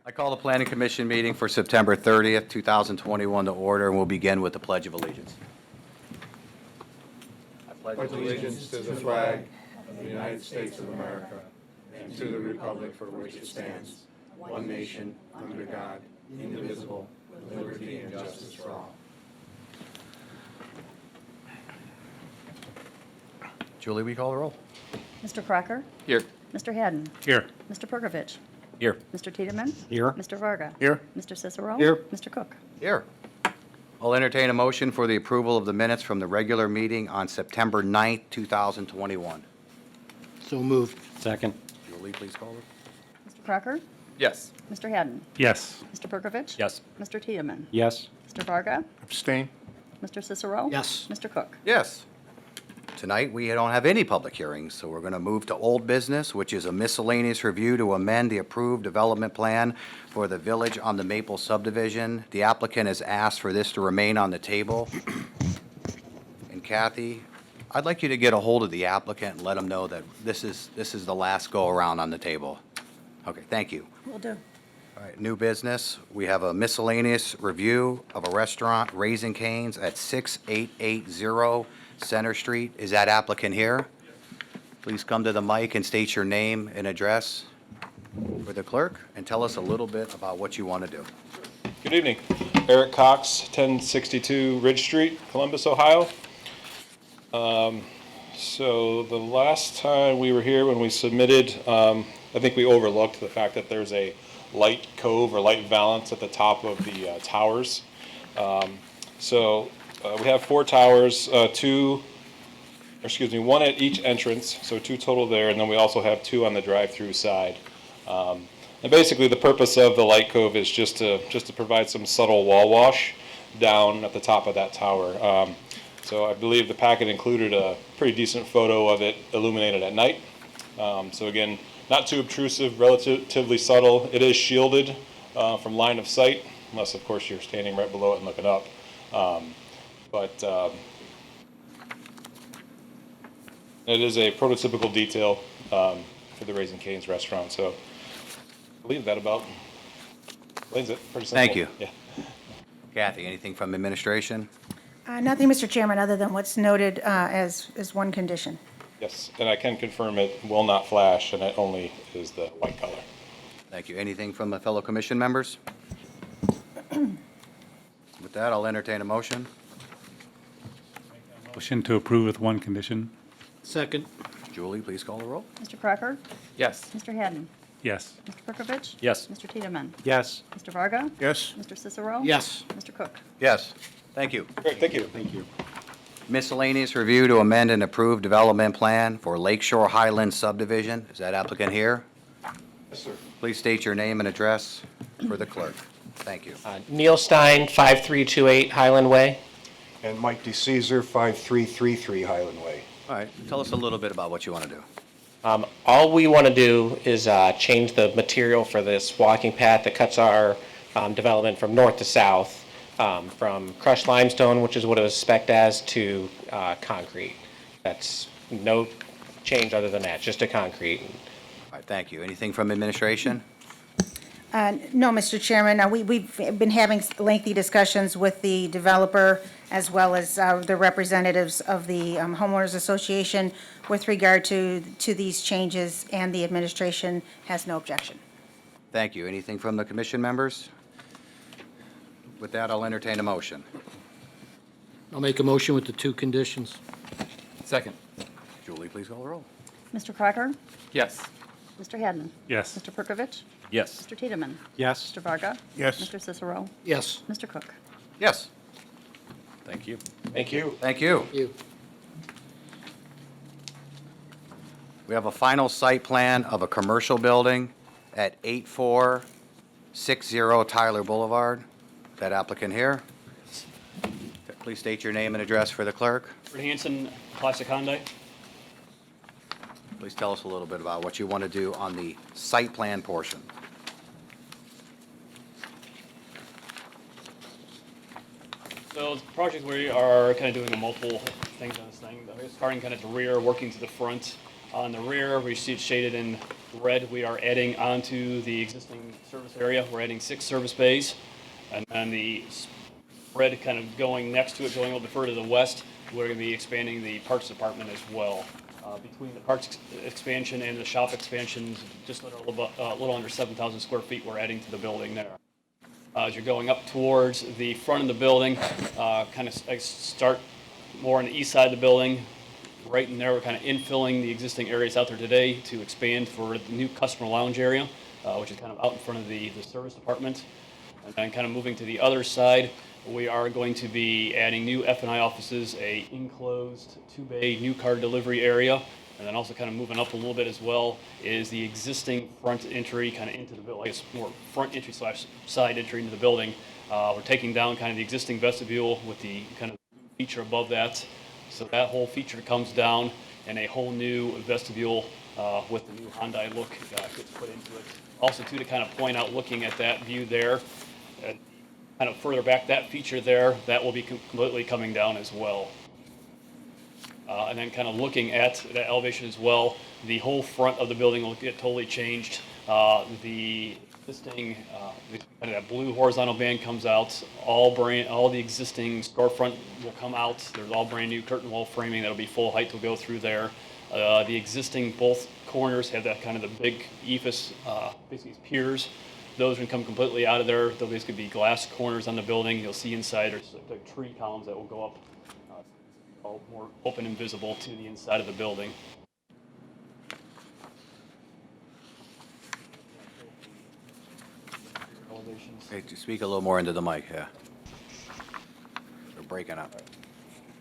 I call the Planning Commission meeting for September 30th, 2021 to order, and we'll begin with the Pledge of Allegiance. I pledge allegiance to the flag of the United States of America and to the republic for which it stands, one nation, under God, indivisible, with liberty and justice for all. Julie, will you call the roll? Mr. Crocker? Here. Mr. Haddon? Here. Mr. Perkovich? Here. Mr. Tiedemann? Here. Mr. Varga? Here. Mr. Cicero? Here. Mr. Cook? Here. I'll entertain a motion for the approval of the minutes from the regular meeting on September 9th, 2021. So moved. Second. Julie, please call it. Mr. Crocker? Yes. Mr. Haddon? Yes. Mr. Perkovich? Yes. Mr. Tiedemann? Yes. Mr. Varga? Abstain. Mr. Cicero? Yes. Mr. Cook? Yes. Tonight, we don't have any public hearings, so we're going to move to old business, which is a miscellaneous review to amend the approved development plan for the Village on the Maple subdivision. The applicant has asked for this to remain on the table. And Kathy, I'd like you to get a hold of the applicant and let him know that this is the last go-around on the table. Okay, thank you. Will do. All right, new business, we have a miscellaneous review of a restaurant, Raising Cane's, at 6880 Center Street. Is that applicant here? Please come to the mic and state your name and address for the clerk, and tell us a little bit about what you want to do. Good evening. Eric Cox, 1062 Ridge Street, Columbus, Ohio. So the last time we were here when we submitted, I think we overlooked the fact that there's a light cove or light valance at the top of the towers. We have 4 towers, one at each entrance, so 2 total there, and then we also have 2 on the drive-through side. And basically, the purpose of the light cove is just to provide some subtle wall wash down at the top of that tower. So I believe the packet included a pretty decent photo of it illuminated at night. So again, not too obtrusive, relatively subtle. It is shielded from line of sight, unless of course you're standing right below it and looking up. It is a prototypical detail for the Raising Cane's restaurant. So I believe that about explains it. Pretty simple. Thank you. Yeah. Kathy, anything from administration? Nothing, Mr. Chairman, other than what's noted as one condition. Yes, and I can confirm it will not flash, and it only is the white color. Thank you. Anything from the fellow commission members? With that, I'll entertain a motion. Motion to approve with one condition. Second. Julie, please call the roll. Mr. Crocker? Yes. Mr. Haddon? Yes. Mr. Perkovich? Yes. Mr. Tiedemann? Yes. Mr. Varga? Yes. Mr. Cicero? Yes. Mr. Cook? Yes. Thank you. Great, thank you. Thank you. Miscellaneous review to amend and approve development plan for Lakeshore Highlands subdivision. Is that applicant here? Yes, sir. Please state your name and address for the clerk. Thank you. Neil Stein, 5328 Highland Way. And Mike DeCesar, 5333 Highland Way. All right, tell us a little bit about what you want to do. All we want to do is change the material for this walking path that cuts our development from north to south, from crushed limestone, which is what it was spec'd as, to concrete. That's no change other than that, just a concrete. All right, thank you. Anything from administration? No, Mr. Chairman, we've been having lengthy discussions with the developer as well as the representatives of the homeowners association with regard to these changes, and the administration has no objection. Thank you. Anything from the commission members? With that, I'll entertain a motion. I'll make a motion with the 2 conditions. Second. Julie, please call the roll. Mr. Crocker? Yes. Mr. Haddon? Yes. Mr. Perkovich? Yes. Mr. Tiedemann? Yes. Mr. Varga? Yes. Mr. Cicero? Yes. Mr. Cook? Yes. Thank you. Thank you. Thank you. You. We have a final site plan of a commercial building at 8460 Tyler Boulevard. That applicant here. Please state your name and address for the clerk. Fred Hansen, Classic Hyundai. Please tell us a little bit about what you want to do on the site plan portion. So the project, we are kind of doing multiple things on this thing. Starting kind of at the rear, working to the front. On the rear, we see it shaded in red, we are adding onto the existing service area. We're adding 6 service bays. And then the red kind of going next to it, going a little bit further to the west, we're going to be expanding the parks department as well. Between the parks expansion and the shop expansions, just a little under 7,000 square feet we're adding to the building there. As you're going up towards the front of the building, kind of start more on the east side of the building. Right in there, we're kind of infilling the existing areas out there today to expand for the new customer lounge area, which is kind of out in front of the service department. And then kind of moving to the other side, we are going to be adding new F&I offices, a enclosed 2-bay new car delivery area, and then also kind of moving up a little bit as well is the existing front entry kind of into the building. I guess more front entry / side entry into the building. We're taking down kind of the existing vestibule with the kind of feature above that. So that whole feature comes down and a whole new vestibule with the new Hyundai look gets put into it. Also too, to kind of point out, looking at that view there, kind of further back, that feature there, that will be completely coming down as well. And then kind of looking at that elevation as well, the whole front of the building will get totally changed. The existing, kind of that blue horizontal band comes out. All the existing storefront will come out. There's all brand new curtain wall framing that'll be full height will go through there. The existing both corners have that kind of the big ephes, basically piers. Those can come completely out of there. There'll basically be glass corners on the building. You'll see inside there's like tree columns that will go up, all more open and visible to the inside of the building. Elevations. Hey, to speak a little more into the mic, yeah. We're breaking up.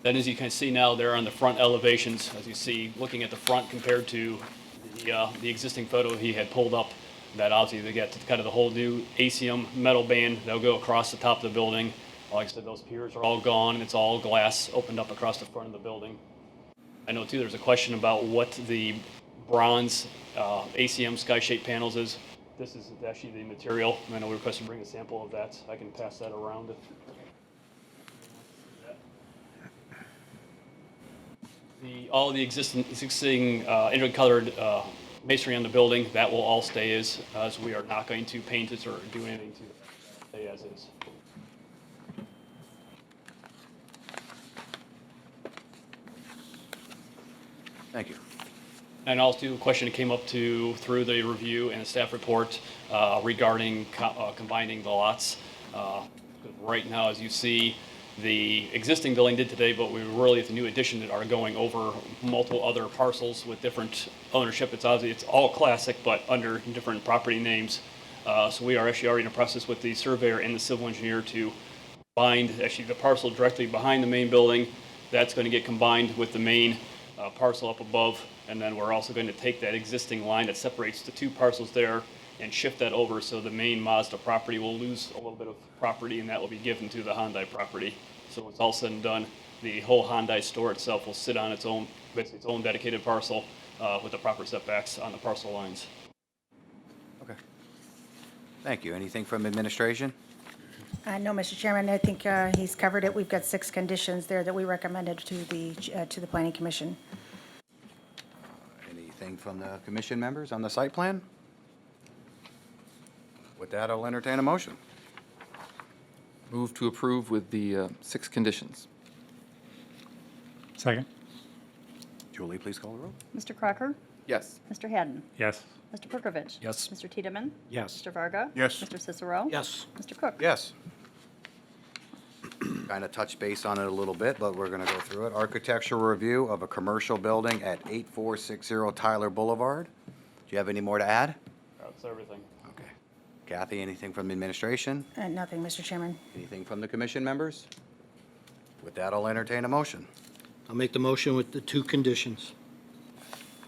Then as you can see now, there on the front elevations, as you see, looking at the front compared to the existing photo he had pulled up, that obviously they get kind of the whole new ACM metal band that'll go across the top of the building. Like I said, those piers are all gone, and it's all glass opened up across the front of the building. I know too, there's a question about what the bronze ACM sky-shaped panels is. This is actually the material. I know we requested to bring a sample of that. I can pass that around if all the existing intercolored masonry on the building, that will all stay as we are not going to paint it or do anything to it. Stay as is. Thank you. And also a question that came up through the review and the staff report regarding combining the lots. Right now, as you see, the existing building did today, but we really, at the new addition, that are going over multiple other parcels with different ownership. It's obviously, it's all classic, but under different property names. So we are actually already in a process with the surveyor and the civil engineer to bind actually the parcel directly behind the main building. That's going to get combined with the main parcel up above. And then we're also going to take that existing line that separates the two parcels there and shift that over so the main Mazda property will lose a little bit of property, and that will be given to the Hyundai property. So when it's all said and done, the whole Hyundai store itself will sit on its own, basically its own dedicated parcel with the proper setbacks on the parcel lines. Okay. Thank you. Anything from administration? No, Mr. Chairman, I think he's covered it. We've got 6 conditions there that we recommended to the Planning Commission. Anything from the commission members on the site plan? With that, I'll entertain a motion. Move to approve with the 6 conditions. Second. Julie, please call the roll. Mr. Crocker? Yes. Mr. Hadden? Yes. Mr. Perkovich? Yes. Mr. Tiedemann? Yes. Mr. Varga? Yes. Mr. Cicero? Yes. Mr. Cook? Yes. Kind of touch base on it a little bit, but we're going to go through it. Architectural review of a commercial building at 8460 Tyler Boulevard. Do you have any more to add? That's everything. Okay. Kathy, anything from the administration? Nothing, Mr. Chairman. Anything from the commission members? With that, I'll entertain a motion. I'll make the motion with the 2 conditions.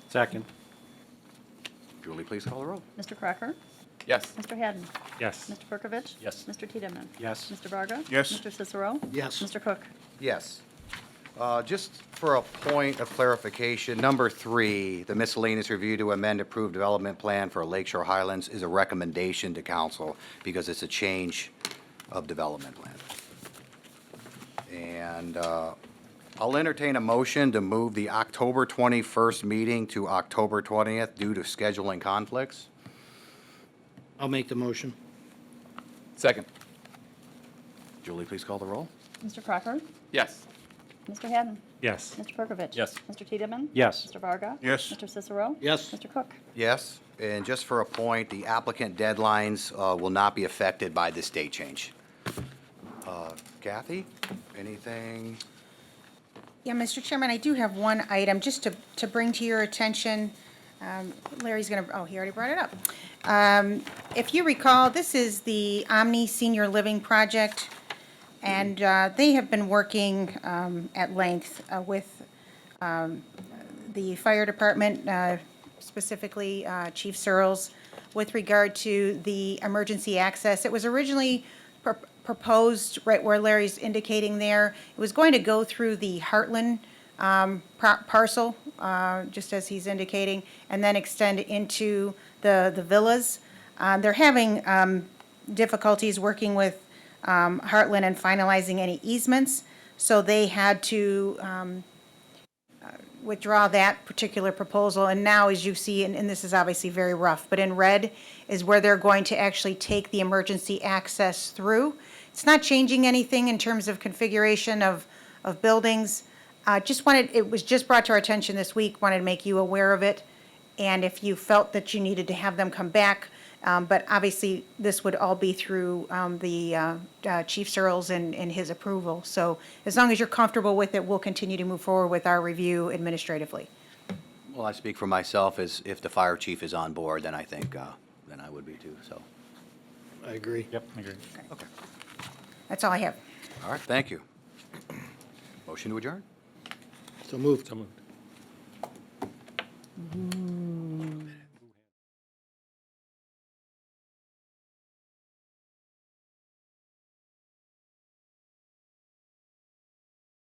Second. Julie, please call the roll. Mr. Crocker? Yes. Mr. Hadden? Yes. Mr. Perkovich? Yes. Mr. Tiedemann? Yes. Mr. Varga? Yes. Mr. Cicero? Yes. Mr. Cook? Yes. Just for a point of clarification, number 3, the miscellaneous review to amend approved development plan for Lakeshore Highlands is a recommendation to council because it's a change of development plan. And I'll entertain a motion to move the October 21st meeting to October 20th due to scheduling conflicts. I'll make the motion. Second. Julie, please call the roll. Mr. Crocker? Yes. Mr. Hadden? Yes. Mr. Perkovich? Yes. Mr. Tiedemann? Yes. Mr. Varga? Yes. Mr. Cicero? Yes. Mr. Cook? Yes, and just for a point, the applicant deadlines will not be affected by this date change. Kathy, anything? Yeah, Mr. Chairman, I do have one item just to bring to your attention. Larry's going to, oh, he already brought it up. If you recall, this is the Omni Senior Living Project, and they have been working at length with the fire department, specifically Chief Searles, with regard to the emergency access. It was originally proposed, right where Larry's indicating there, it was going to go through the Heartland parcel, just as he's indicating, and then extend into the villas. They're having difficulties working with Heartland and finalizing any easements, so they had to withdraw that particular proposal. And now, as you see, and this is obviously very rough, but in red is where they're going to actually take the emergency access through. It's not changing anything in terms of configuration of buildings. It was just brought to our attention this week, wanted to make you aware of it. And if you felt that you needed to have them come back, but obviously this would all be through the Chief Searles and his approval. So as long as you're comfortable with it, we'll continue to move forward with our review administratively. Well, I speak for myself, as if the fire chief is on board, then I think, then I would be too, so. I agree. Yep, I agree. Okay. That's all I have. All right, thank you. Motion to adjourn? So moved. So moved.